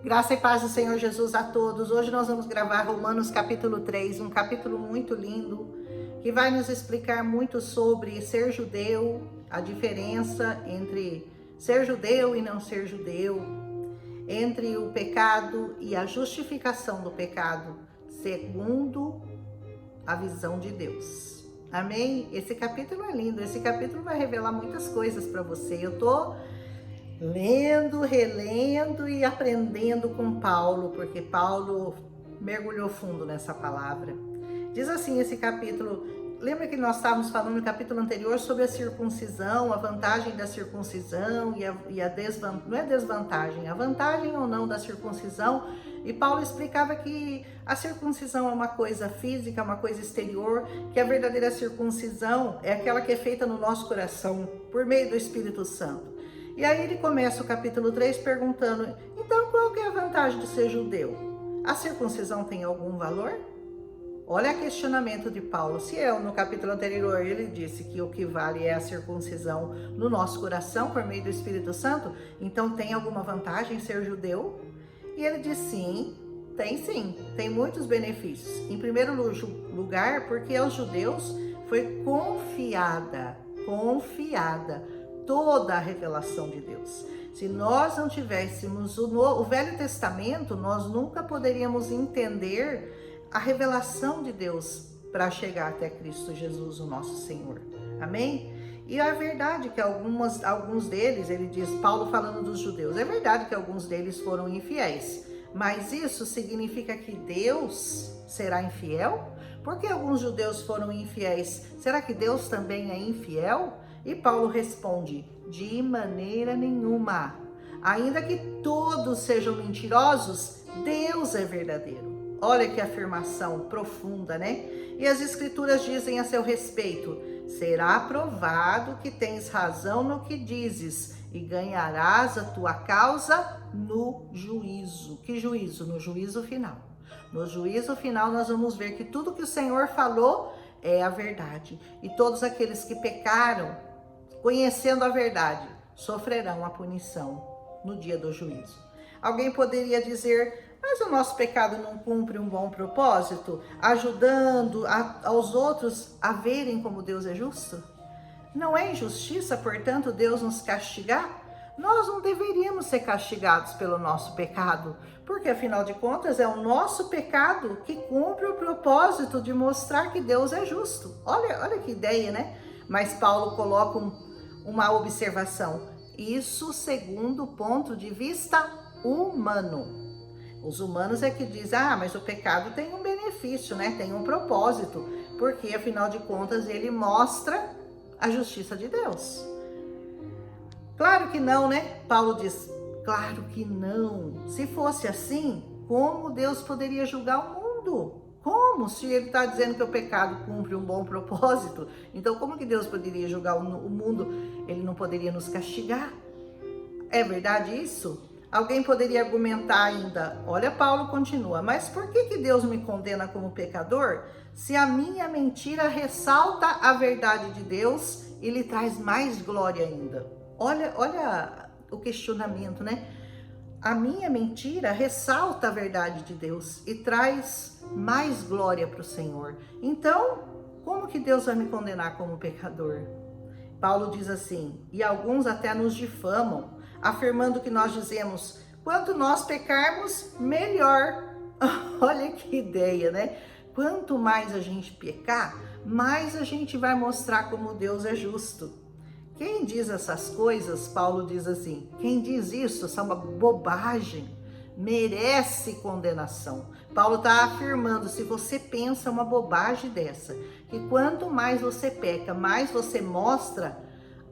Graça e paz do Senhor Jesus a todos. Hoje nós vamos gravar Romanos capítulo 3, um capítulo muito lindo, que vai nos explicar muito sobre ser judeu, a diferença entre ser judeu e não ser judeu, entre o pecado e a justificação do pecado, segundo a visão de Deus. Amém? Esse capítulo é lindo, esse capítulo vai revelar muitas coisas para você. Eu tô lendo, relendo e aprendendo com Paulo, porque Paulo mergulhou fundo nessa palavra. Diz assim esse capítulo, lembra que nós estávamos falando no capítulo anterior sobre a circuncisão, a vantagem da circuncisão e a desvantagem, não é desvantagem, a vantagem ou não da circuncisão, e Paulo explicava que a circuncisão é uma coisa física, uma coisa exterior, que a verdadeira circuncisão é aquela que é feita no nosso coração, por meio do Espírito Santo. E aí ele começa o capítulo 3 perguntando, então qual que é a vantagem de ser judeu? A circuncisão tem algum valor? Olha o questionamento de Paulo. Se no capítulo anterior ele disse que o que vale é a circuncisão no nosso coração por meio do Espírito Santo, então tem alguma vantagem ser judeu? E ele diz sim, tem muitos benefícios. Em primeiro lugar, porque aos judeus foi confiada toda a revelação de Deus. Se nós não tivéssemos o Velho Testamento, nós nunca poderíamos entender a revelação de Deus para chegar até Cristo Jesus, o nosso Senhor. Amém? E é verdade que alguns deles, ele diz, Paulo falando dos judeus, é verdade que alguns deles foram infiéis, mas isso significa que Deus será infiel? Porque alguns judeus foram infiéis, será que Deus também é infiel? E Paulo responde, de maneira nenhuma. Ainda que todos sejam mentirosos, Deus é verdadeiro. Olha que afirmação profunda, né? E as escrituras dizem a seu respeito, será provado que tens razão no que dizes e ganharás a tua causa no juízo. Que juízo? No juízo final. No juízo final nós vamos ver que tudo que o Senhor falou é a verdade. E todos aqueles que pecaram, conhecendo a verdade, sofrerão a punição no dia do juízo. Alguém poderia dizer, mas o nosso pecado não cumpre um bom propósito, ajudando aos outros a verem como Deus é justo? Não é injustiça, portanto, Deus nos castigar? Nós não deveríamos ser castigados pelo nosso pecado, porque afinal de contas é o nosso pecado que cumpre o propósito de mostrar que Deus é justo. Olha que ideia, né? Mas Paulo coloca uma observação, isso segundo o ponto de vista humano. Os humanos é que dizem, mas o pecado tem um benefício, né? Tem um propósito, porque afinal de contas ele mostra a justiça de Deus. Claro que não, né? Paulo diz, claro que não. Se fosse assim, como Deus poderia julgar o mundo? Como? Se ele está dizendo que o pecado cumpre um bom propósito, então como que Deus poderia julgar o mundo? Ele não poderia nos castigar? É verdade isso? Alguém poderia argumentar ainda, olha, Paulo continua, mas por que Deus me condena como pecador se a minha mentira ressalta a verdade de Deus e lhe traz mais glória ainda? Olha o questionamento, né? A minha mentira ressalta a verdade de Deus e traz mais glória para o Senhor. Então, como que Deus vai me condenar como pecador? Paulo diz assim, e alguns até nos difamam, afirmando que nós dizemos, quanto nós pecarmos, melhor. Olha que ideia, né? Quanto mais a gente pecar, mais a gente vai mostrar como Deus é justo. Quem diz essas coisas, Paulo diz assim, quem diz isso é uma bobagem, merece condenação. Paulo está afirmando, se você pensa uma bobagem dessa, que quanto mais você peca, mais você mostra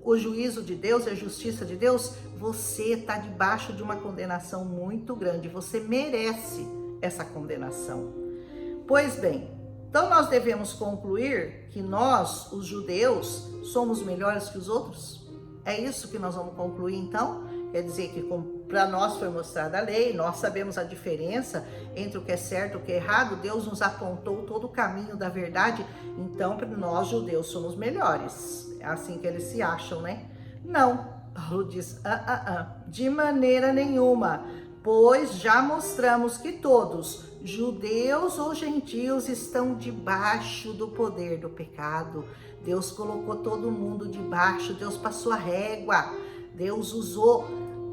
o juízo de Deus, a justiça de Deus, você está debaixo de uma condenação muito grande, você merece essa condenação. Pois bem, então nós devemos concluir que nós, os judeus, somos melhores que os outros? É isso que nós vamos concluir então? Quer dizer que para nós foi mostrada a lei, nós sabemos a diferença entre o que é certo e o que é errado, Deus nos apontou todo o caminho da verdade, então nós judeus somos melhores, é assim que eles se acham, né? Não, Paulo diz, de maneira nenhuma, pois já mostramos que todos, judeus ou gentios, estão debaixo do poder do pecado. Deus colocou todo mundo debaixo, Deus passou a régua, Deus usou,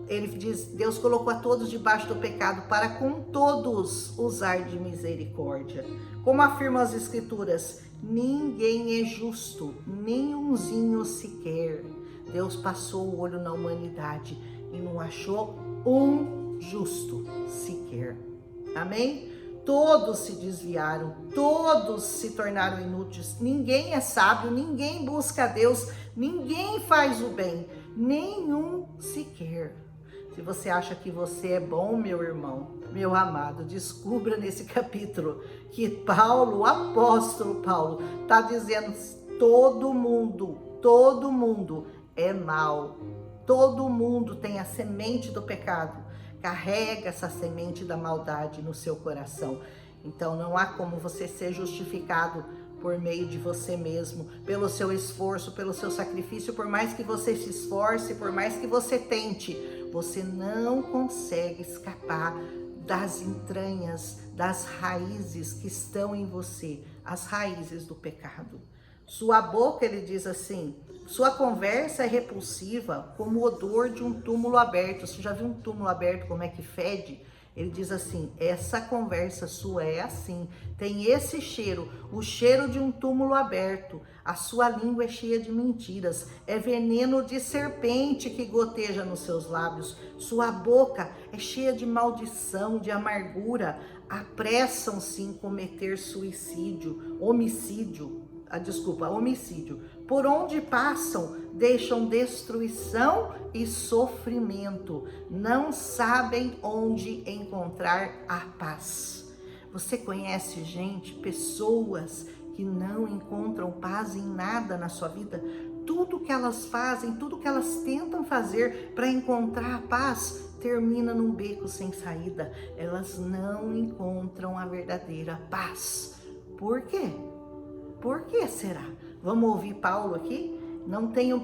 ele diz, Deus colocou a todos debaixo do pecado para com todos usar de misericórdia. Como afirmam as escrituras, ninguém é justo, nem umzinho sequer. Deus passou o olho na humanidade e não achou um justo sequer. Amém? Todos se desviaram, todos se tornaram inúteis. Ninguém é sábio, ninguém busca a Deus, ninguém faz o bem, nenhum sequer. Se você acha que você é bom, meu irmão, meu amado, descubra nesse capítulo que Paulo, o apóstolo Paulo, está dizendo: todo mundo é mau. Todo mundo tem a semente do pecado, carrega essa semente da maldade no seu coração. Então não há como você ser justificado por meio de você mesmo, pelo seu esforço, pelo seu sacrifício. Por mais que você se esforce, por mais que você tente, você não consegue escapar das entranhas, das raízes que estão em você, as raízes do pecado. Sua boca, ele diz assim, sua conversa é repulsiva como o odor de um túmulo aberto. Você já viu um túmulo aberto, como é que fede? Ele diz assim, essa conversa sua é assim, tem esse cheiro, o cheiro de um túmulo aberto. A sua língua é cheia de mentiras, é veneno de serpente que goteja nos seus lábios. Sua boca é cheia de maldição, de amargura. Apressam-se em cometer homicídio. Por onde passam, deixam destruição e sofrimento. Não sabem onde encontrar a paz. Você conhece pessoas que não encontram paz em nada na sua vida? Tudo que elas fazem, tudo que elas tentam fazer para encontrar a paz, termina num beco sem saída. Elas não encontram a verdadeira paz. Por quê? Por que será? Vamos ouvir Paulo aqui?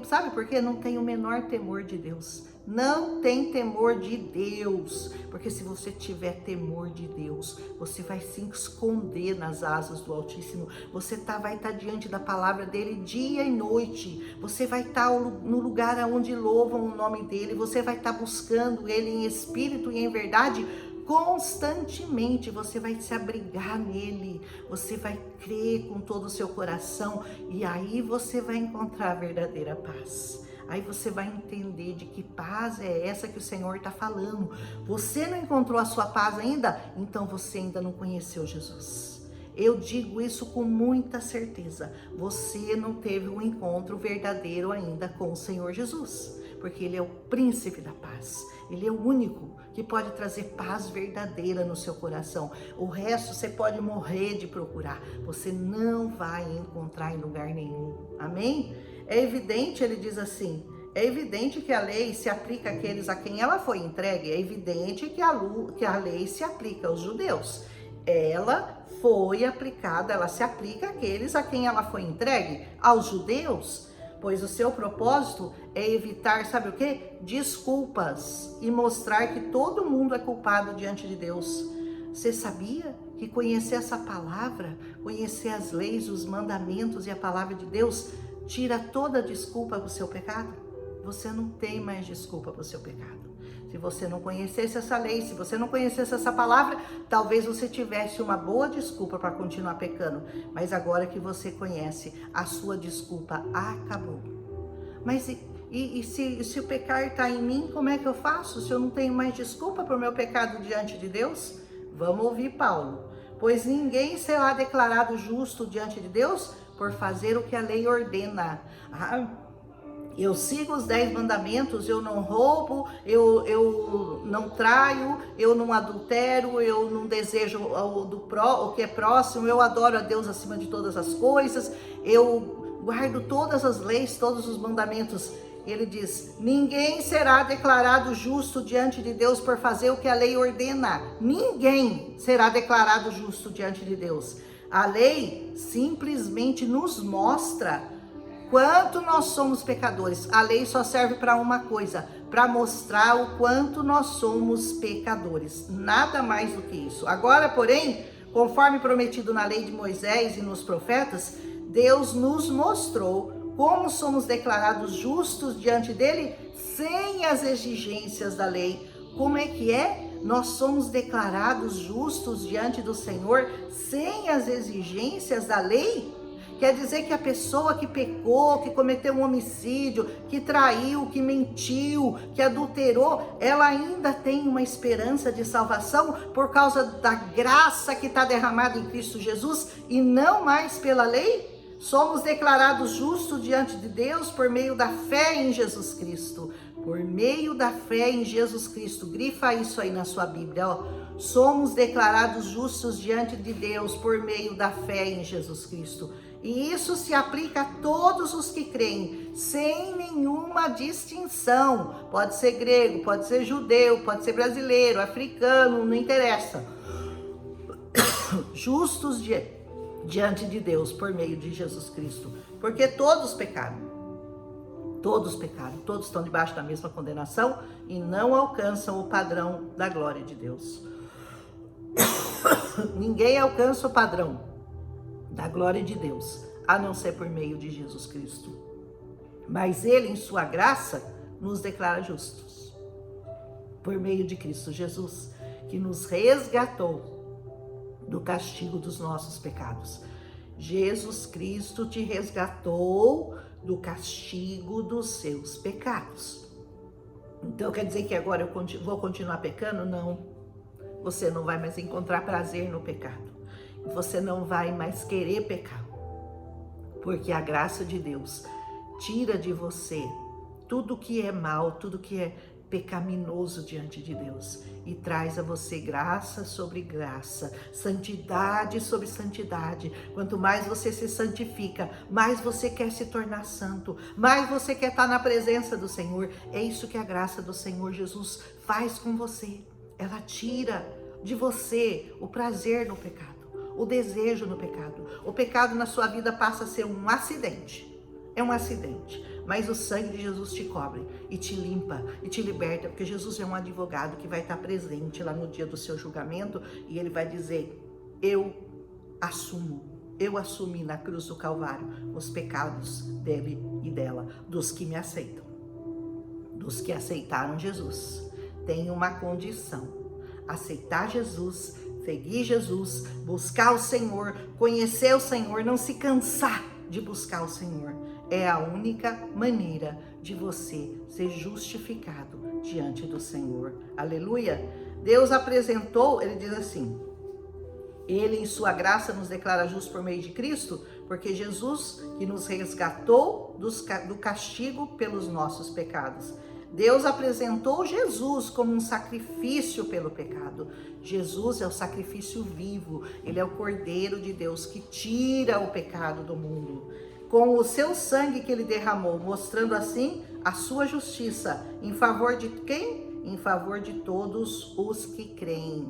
Sabe por quê? Não tenho o menor temor de Deus. Não tem temor de Deus. Porque se você tiver temor de Deus, você vai se esconder nas asas do Altíssimo. Você vai estar diante da palavra dele dia e noite. Você vai estar no lugar onde louvam o nome dele. Você vai estar buscando ele em espírito e em verdade. Constantemente você vai se abrigar nele, você vai crer com todo o seu coração e aí você vai encontrar a verdadeira paz. Aí você vai entender de que paz é essa que o Senhor está falando. Você não encontrou a sua paz ainda? Então você ainda não conheceu Jesus. Eu digo isso com muita certeza. Você não teve um encontro verdadeiro ainda com o Senhor Jesus, porque Ele é o príncipe da paz. Ele é o único que pode trazer paz verdadeira no seu coração. O resto você pode morrer de procurar. Você não vai encontrar em lugar nenhum. Amém? É evidente, ele diz assim, é evidente que a lei se aplica àqueles a quem ela foi entregue. É evidente que a lei se aplica aos judeus. Ela foi aplicada, ela se aplica àqueles a quem ela foi entregue, aos judeus. Pois o seu propósito é evitar, sabe o quê? Desculpas e mostrar que todo mundo é culpado diante de Deus. Você sabia que conhecer essa palavra, conhecer as leis, os mandamentos e a palavra de Deus, tira toda a desculpa para o seu pecado? Você não tem mais desculpa para o seu pecado. Se você não conhecesse essa lei, se você não conhecesse essa palavra, talvez você tivesse uma boa desculpa para continuar pecando. Mas agora que você conhece, a sua desculpa acabou. Mas se o pecar está em mim, como é que eu faço? Se eu não tenho mais desculpa para o meu pecado diante de Deus? Vamos ouvir Paulo. Pois ninguém será declarado justo diante de Deus por fazer o que a lei ordena. Eu sigo os 10 mandamentos, eu não roubo, eu não traio, eu não adultero, eu não desejo o que é próximo, eu adoro a Deus acima de todas as coisas, eu guardo todas as leis, todos os mandamentos. Ele diz, ninguém será declarado justo diante de Deus por fazer o que a lei ordena. Ninguém será declarado justo diante de Deus. A lei simplesmente nos mostra quanto nós somos pecadores. A lei só serve para uma coisa, para mostrar o quanto nós somos pecadores. Nada mais do que isso. Agora, porém, conforme prometido na lei de Moisés e nos profetas, Deus nos mostrou como somos declarados justos diante dele sem as exigências da lei. Como é que é? Nós somos declarados justos diante do Senhor sem as exigências da lei? Quer dizer que a pessoa que pecou, que cometeu um homicídio, que traiu, que mentiu, que adulterou, ela ainda tem uma esperança de salvação por causa da graça que está derramada em Cristo Jesus e não mais pela lei? Somos declarados justos diante de Deus por meio da fé em Jesus Cristo. Por meio da fé em Jesus Cristo. Grifa isso aí na sua Bíblia, ó. Somos declarados justos diante de Deus por meio da fé em Jesus Cristo. E isso se aplica a todos os que creem, sem nenhuma distinção. Pode ser grego, pode ser judeu, pode ser brasileiro, africano, não interessa. Justos diante de Deus por meio de Jesus Cristo. Porque todos pecaram. Todos pecaram, todos estão debaixo da mesma condenação e não alcançam o padrão da glória de Deus. Ninguém alcança o padrão da glória de Deus, a não ser por meio de Jesus Cristo. Mas ele, em sua graça, nos declara justos. Por meio de Cristo Jesus, que nos resgatou do castigo dos nossos pecados. Jesus Cristo te resgatou do castigo dos seus pecados. Então quer dizer que agora eu vou continuar pecando? Não. Você não vai mais encontrar prazer no pecado. Você não vai mais querer pecar. Porque a graça de Deus tira de você tudo que é mal, tudo que é pecaminoso diante de Deus e traz a você graça sobre graça, santidade sobre santidade. Quanto mais você se santifica, mais você quer se tornar santo, mais você quer estar na presença do Senhor. É isso que a graça do Senhor Jesus faz com você. Ela tira de você o prazer no pecado, o desejo no pecado. O pecado na sua vida passa a ser um acidente. É um acidente. Mas o sangue de Jesus te cobre e te limpa e te liberta, porque Jesus é um advogado que vai estar presente lá no dia do seu julgamento e ele vai dizer: eu assumi na cruz do Calvário os pecados dele e dela, dos que me aceitam, dos que aceitaram Jesus. Tem uma condição: aceitar Jesus, seguir Jesus, buscar o Senhor, conhecer o Senhor, não se cansar de buscar o Senhor. É a única maneira de você ser justificado diante do Senhor. Aleluia! Deus apresentou, ele diz assim: ele em sua graça nos declara justos por meio de Cristo, porque Jesus que nos resgatou do castigo pelos nossos pecados. Deus apresentou Jesus como um sacrifício pelo pecado. Jesus é o sacrifício vivo, ele é o Cordeiro de Deus que tira o pecado do mundo. Com o seu sangue que ele derramou, mostrando assim a sua justiça, em favor de quem? Em favor de todos os que creem.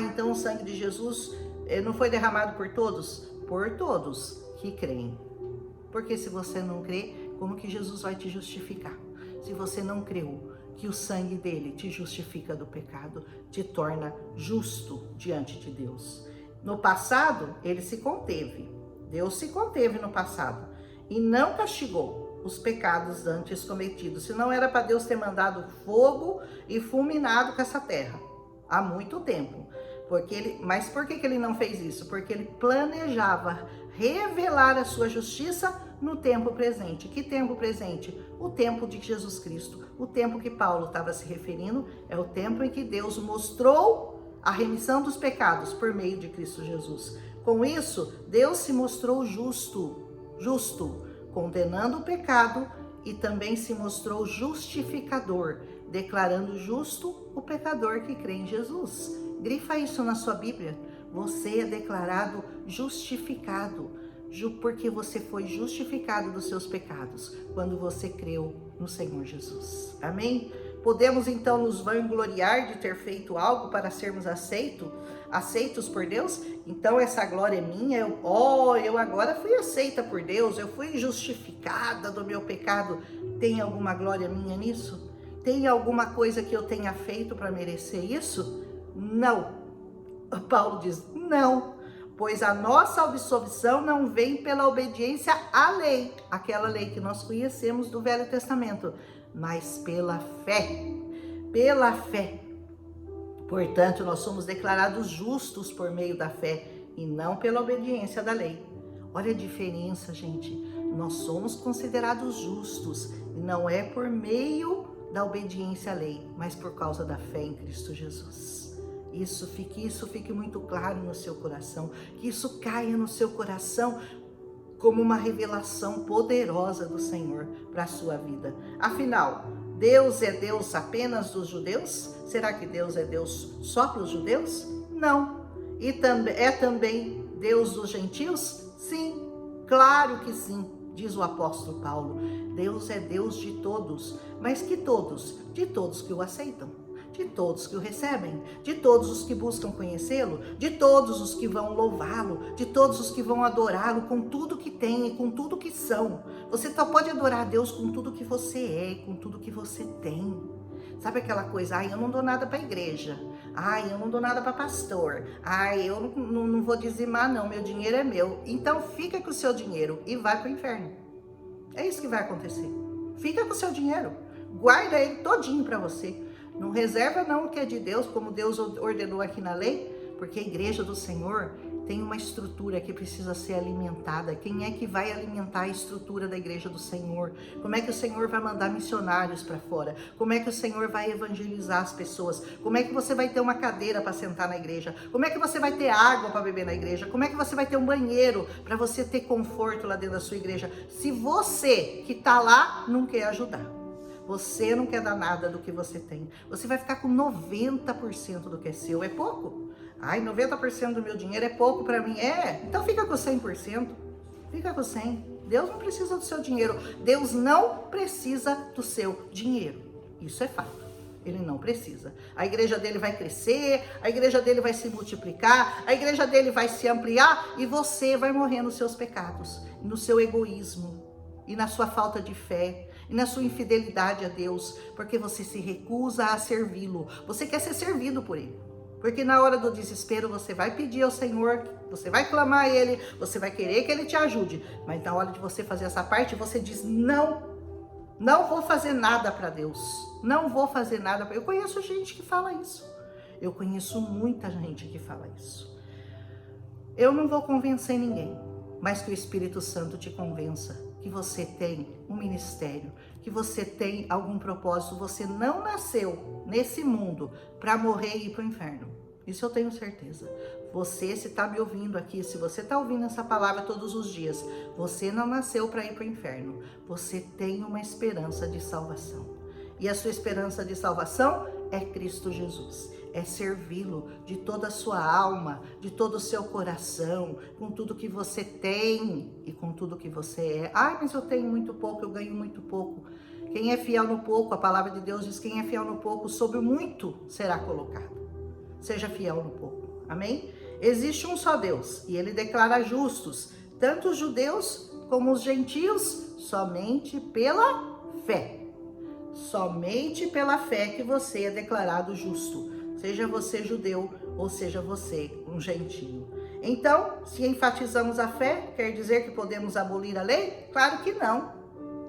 Então o sangue de Jesus não foi derramado por todos? Por todos que creem. Porque se você não crê, como que Jesus vai te justificar? Se você não creu que o sangue dele te justifica do pecado, te torna justo diante de Deus. No passado, ele se conteve. Deus se conteve no passado e não castigou os pecados antes cometidos. Senão era para Deus ter mandado fogo e fulminado com essa terra há muito tempo. Mas por que ele não fez isso? Porque ele planejava revelar a sua justiça no tempo presente. Que tempo presente? O tempo de Jesus Cristo. O tempo que Paulo estava se referindo é o tempo em que Deus mostrou a remissão dos pecados por meio de Cristo Jesus. Com isso, Deus se mostrou justo, condenando o pecado, e também se mostrou justificador, declarando justo o pecador que crê em Jesus. Grifa isso na sua Bíblia. Você é declarado justificado, porque você foi justificado dos seus pecados quando você creu no Senhor Jesus. Amém? Podemos então nos vangloriar de ter feito algo para sermos aceitos por Deus? Então essa glória é minha, eu agora fui aceita por Deus, eu fui justificada do meu pecado. Tem alguma glória minha nisso? Tem alguma coisa que eu tenha feito para merecer isso? Não. Paulo diz, não. Pois a nossa absolvição não vem pela obediência à lei, aquela lei que nós conhecemos do Velho Testamento, mas pela fé. Pela fé. Portanto, nós somos declarados justos por meio da fé e não pela obediência da lei. Olha a diferença, gente. Nós somos considerados justos e não é por meio da obediência à lei, mas por causa da fé em Cristo Jesus. Isso fique muito claro no seu coração, que isso caia no seu coração como uma revelação poderosa do Senhor para a sua vida. Afinal, Deus é Deus apenas dos judeus? Será que Deus é Deus só para os judeus? Não. E é também Deus dos gentios? Sim, claro que sim, diz o apóstolo Paulo. Deus é Deus de todos, mas que todos? De todos que o aceitam, de todos que o recebem, de todos os que buscam conhecê-lo, de todos os que vão louvá-lo, de todos os que vão adorá-lo com tudo que tem e com tudo que são. Você só pode adorar a Deus com tudo que você é, com tudo que você tem. Sabe aquela coisa, eu não dou nada para a igreja, eu não dou nada para pastor, eu não vou dizimar não, meu dinheiro é meu. Então fica com o seu dinheiro e vai para o inferno. É isso que vai acontecer. Fica com o seu dinheiro, guarda ele todinho para você. Não reserva não o que é de Deus, como Deus ordenou aqui na lei, porque a igreja do Senhor tem uma estrutura que precisa ser alimentada. Quem é que vai alimentar a estrutura da igreja do Senhor? Como é que o Senhor vai mandar missionários para fora? Como é que o Senhor vai evangelizar as pessoas? Como é que você vai ter uma cadeira para sentar na igreja? Como é que você vai ter água para beber na igreja? Como é que você vai ter um banheiro para você ter conforto lá dentro da sua igreja? Se você que está lá não quer ajudar, você não quer dar nada do que você tem, você vai ficar com 90% do que é seu. É pouco? 90% do meu dinheiro é pouco para mim. Então fica com 100%. Fica com 100%. Deus não precisa do seu dinheiro. Deus não precisa do seu dinheiro. Isso é fato. Ele não precisa. A igreja dele vai crescer, a igreja dele vai se multiplicar, a igreja dele vai se ampliar e você vai morrer nos seus pecados, no seu egoísmo e na sua falta de fé e na sua infidelidade a Deus, porque você se recusa a servi-lo. Você quer ser servido por ele. Porque na hora do desespero você vai pedir ao Senhor, você vai clamar a Ele, você vai querer que Ele te ajude. Mas na hora de você fazer essa parte, você diz, não vou fazer nada para Deus. Não vou fazer nada. Eu conheço gente que fala isso. Eu conheço muita gente que fala isso. Eu não vou convencer ninguém, mas que o Espírito Santo te convença que você tem um ministério, que você tem algum propósito. Você não nasceu nesse mundo para morrer e ir para o inferno. Isso eu tenho certeza. Você, se está me ouvindo aqui, se você está ouvindo essa palavra todos os dias, você não nasceu para ir para o inferno. Você tem uma esperança de salvação. E a sua esperança de salvação é Cristo Jesus. É servi-lo de toda a sua alma, de todo o seu coração, com tudo que você tem e com tudo que você é. Mas eu tenho muito pouco, eu ganho muito pouco. Quem é fiel no pouco, a palavra de Deus diz, quem é fiel no pouco, sobre o muito será colocado. Seja fiel no pouco, amém? Existe um só Deus e ele declara justos, tanto os judeus como os gentios, somente pela fé. Somente pela fé que você é declarado justo. Seja você judeu ou seja você um gentio. Então, se enfatizamos a fé, quer dizer que podemos abolir a lei? Claro que não.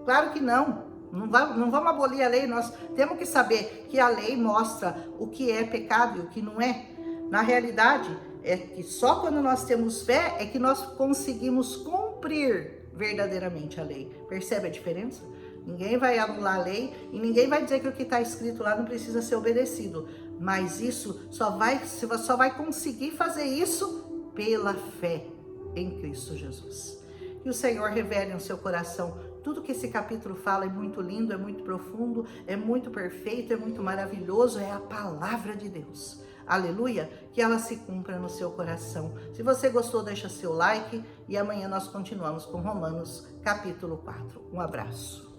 Claro que não. Não vamos abolir a lei. Nós temos que saber que a lei mostra o que é pecado e o que não é. Na realidade, é que só quando nós temos fé é que nós conseguimos cumprir verdadeiramente a lei. Percebe a diferença? Ninguém vai anular a lei e ninguém vai dizer que o que está escrito lá não precisa ser obedecido. Mas isso você só vai conseguir fazer isso pela fé em Cristo Jesus. Que o Senhor revele no seu coração tudo que esse capítulo fala. É muito lindo, é muito profundo, é muito perfeito, é muito maravilhoso. É a palavra de Deus. Aleluia, que ela se cumpra no seu coração. Se você gostou, deixa seu like e amanhã nós continuamos com Romanos capítulo 4. Um abraço.